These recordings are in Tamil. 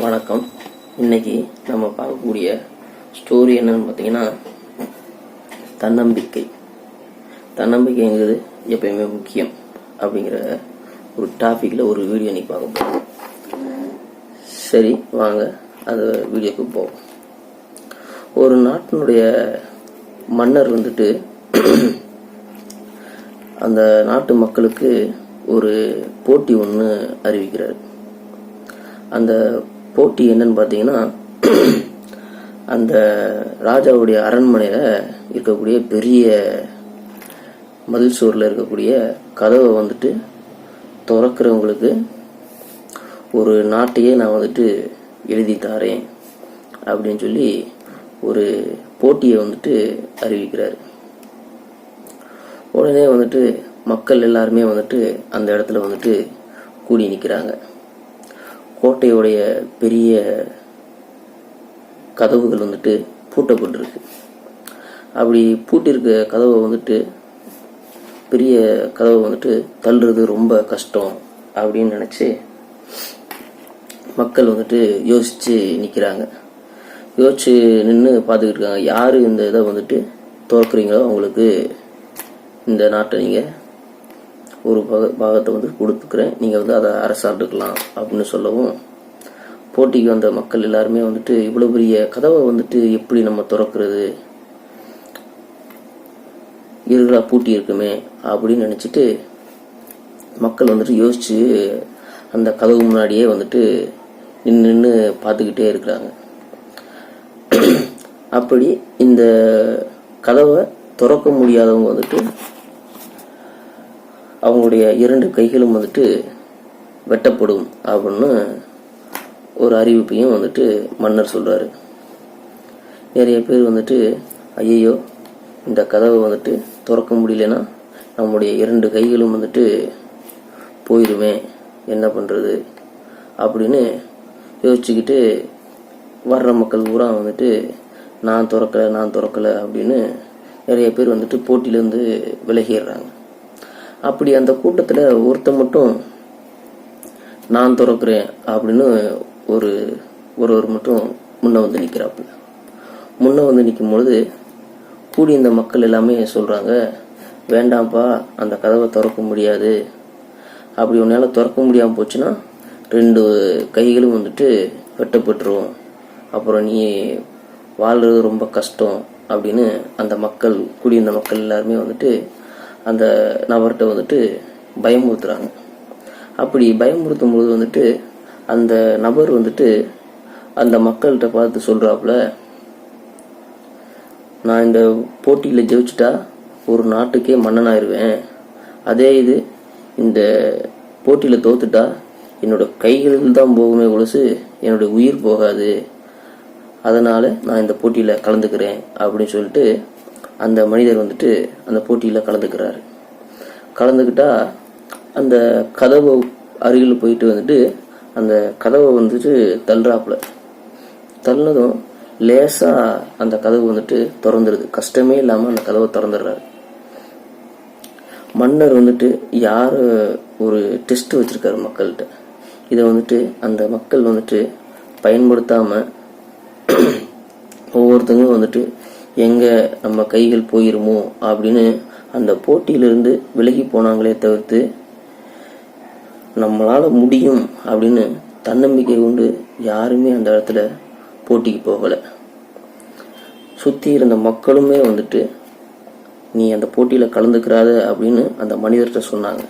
வணக்கம். இன்னைக்கு நம்ம பார்க்கக்கூடிய ஸ்டோரி என்னன்னு பார்த்தீங்கன்னா, தன்னம்பிக்கை. தன்னம்பிக்கைங்கிறது எப்பயுமே முக்கியம் அப்படிங்கிற ஒரு டாபிக்ல ஒரு வீடியோ இன்னைக்கு பார்க்க போகிறோம். சரி, வாங்க அந்த வீடியோக்கு போவோம். ஒரு நாட்டினுடைய மன்னர் அந்த நாட்டு மக்களுக்கு ஒரு போட்டி ஒன்று அறிவிக்கிறார். அந்த போட்டி என்னன்னு பார்த்தீங்கன்னா, அந்த ராஜாவுடைய அரண்மனையில் இருக்கக்கூடிய பெரிய மதில் சுவரில் இருக்கக்கூடிய கதவை திறக்கிறவங்களுக்கு ஒரு நாட்டையே நான் எழுதி தாரேன் அப்படின்னு சொல்லி ஒரு போட்டியை அறிவிக்கிறார். உடனே மக்கள் எல்லாருமே அந்த இடத்துல கூடி நிற்கிறாங்க. கோட்டையுடைய பெரிய கதவுகள் பூட்டப்பட்டிருக்கு. அப்படி பூட்டிருக்க கதவை பெரிய கதவை தள்ளுறது ரொம்ப கஷ்டம் அப்படின்னு நினைச்சு மக்கள் யோசிச்சு நிற்கிறாங்க. யோசிச்சு நின்று பார்த்துக்கிட்டு இருக்காங்க. யாரு இந்த இதை திறக்கிறீங்களோ அவங்களுக்கு இந்த நாட்டை நீங்கள் ஒரு பாகத்தை கொடுத்துக்கிறேன், நீங்கள் அதை அரசாண்டுக்கலாம் அப்படின்னு சொல்லவும், போட்டிக்கு வந்த மக்கள் எல்லாருமே இவ்வளோ பெரிய கதவை எப்படி நம்ம திறக்கிறது, இருளா பூட்டி இருக்குமே அப்படின்னு நினச்சிட்டு மக்கள் யோசிச்சு அந்த கதவு முன்னாடியே நின்று பார்த்துக்கிட்டே இருக்கிறாங்க. அப்படி இந்த கதவை திறக்க முடியாதவங்க அவங்களுடைய 2 கைகளும் வெட்டப்படும் அப்படின்னு ஒரு அறிவிப்பையும் மன்னர் சொல்றாரு. நிறைய பேர் ஐயோ, இந்த கதவை திறக்க முடியலன்னா நம்முடைய 2 கைகளும் போயிருமே, என்ன பண்றது அப்படின்னு யோசிச்சுக்கிட்டு வர்ற மக்கள் பூரா நான் திறக்கல அப்படின்னு நிறைய பேர் போட்டியிலேருந்து விலகிடுறாங்க. அப்படி அந்த கூட்டத்தில் ஒருத்தர் மட்டும் நான் திறக்கிறேன் அப்படின்னு ஒருவர் மட்டும் முன்ன நிற்கிறாப்புல. முன்ன நிற்கும் பொழுது கூடி இந்த மக்கள் எல்லாமே சொல்றாங்க, வேண்டாம்ப்பா, அந்த கதவை திறக்க முடியாது. அப்படி உன்னால திறக்க முடியாமல் போச்சுன்னா 2 கைகளும் வெட்டப்பட்டுரும், அப்புறம் நீ வாழ்றது ரொம்ப கஷ்டம் அப்படின்னு அந்த மக்கள் கூடியிருந்த மக்கள் எல்லாருமே அந்த நபர்கிட்ட பயமுறுத்துறாங்க. அப்படி பயமுறுத்தும் போது அந்த நபர் அந்த மக்கள்கிட்ட பார்த்து சொல்றாப்புல, நான் இந்த போட்டியில ஜெயிச்சுட்டா ஒரு நாட்டுக்கே மன்னனாயிருவேன். அதே இது இந்த போட்டியில தோத்துட்டா என்னோட கைகளில் தான் போகுமே ஒழுசு என்னோட உயிர் போகாது. அதனால நான் இந்த போட்டியில கலந்துக்கிறேன் அப்படின்னு சொல்லிட்டு அந்த மனிதர் அந்த போட்டியில கலந்துக்கிறாரு. கலந்துக்கிட்டா அந்த கதவை அருகில் போயிட்டு அந்த கதவை தள்ளுறாப்புல. தள்ளினதும் லேசா அந்த கதவு திறந்துருது. கஷ்டமே இல்லாம அந்த கதவை திறந்துடுறாரு. மன்னர் யாரு ஒரு டெஸ்ட் வச்சிருக்காரு மக்கள்கிட்ட. இதை அந்த மக்கள் பயன்படுத்தாம ஒவ்வொருத்தங்களும் எங்க நம்ம கைகள் போயிருமோ அப்படின்னு அந்த போட்டியிலிருந்து விலகி போனாங்களே தவிர்த்து நம்மளால முடியும் அப்படின்னு தன்னம்பிக்கை கொண்டு யாருமே அந்த இடத்துல போட்டிக்கு போகல. சுத்தி இருந்த மக்களுமே நீ அந்த போட்டியில கலந்துக்கிறாத அப்படின்னு அந்த மனிதர்கிட்ட சொன்னாங்க.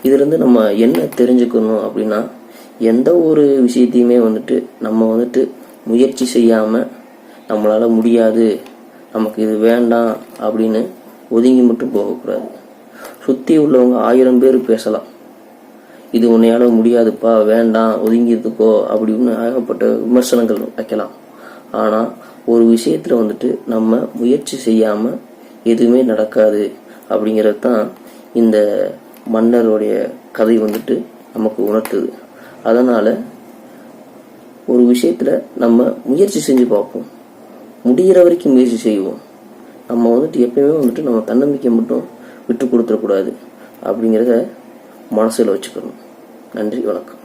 இதுல இருந்து நம்ம என்ன தெரிஞ்சுக்கணும் அப்படின்னா, எந்த ஒரு விஷயத்தையுமே நம்ம முயற்சி செய்யாம நம்மளால முடியாது, நமக்கு இது வேண்டாம் அப்படின்னு ஒதுங்கி மட்டும் போகக்கூடாது. சுத்தி உள்ளவங்க 1000 பேர் பேசலாம், இது உன்னையால முடியாதுப்பா, வேண்டாம், ஒதுங்கிருக்கோ அப்படின்னு ஏகப்பட்ட விமர்சனங்கள் வைக்கலாம். ஆனா ஒரு விஷயத்துல நம்ம முயற்சி செய்யாம எதுவுமே நடக்காது அப்படிங்கிறது தான் இந்த மன்னருடைய கதை நமக்கு உணர்த்துது. அதனால ஒரு விஷயத்துல நம்ம முயற்சி செஞ்சு பார்ப்போம், முடிகிற வரைக்கும் முயற்சி செய்வோம். நம்ம எப்பயுமே நம்ம தன்னம்பிக்கை மட்டும் விட்டு கொடுத்துடக்கூடாது அப்படிங்கிறத மனசுல வச்சுக்கணும். நன்றி, வணக்கம்.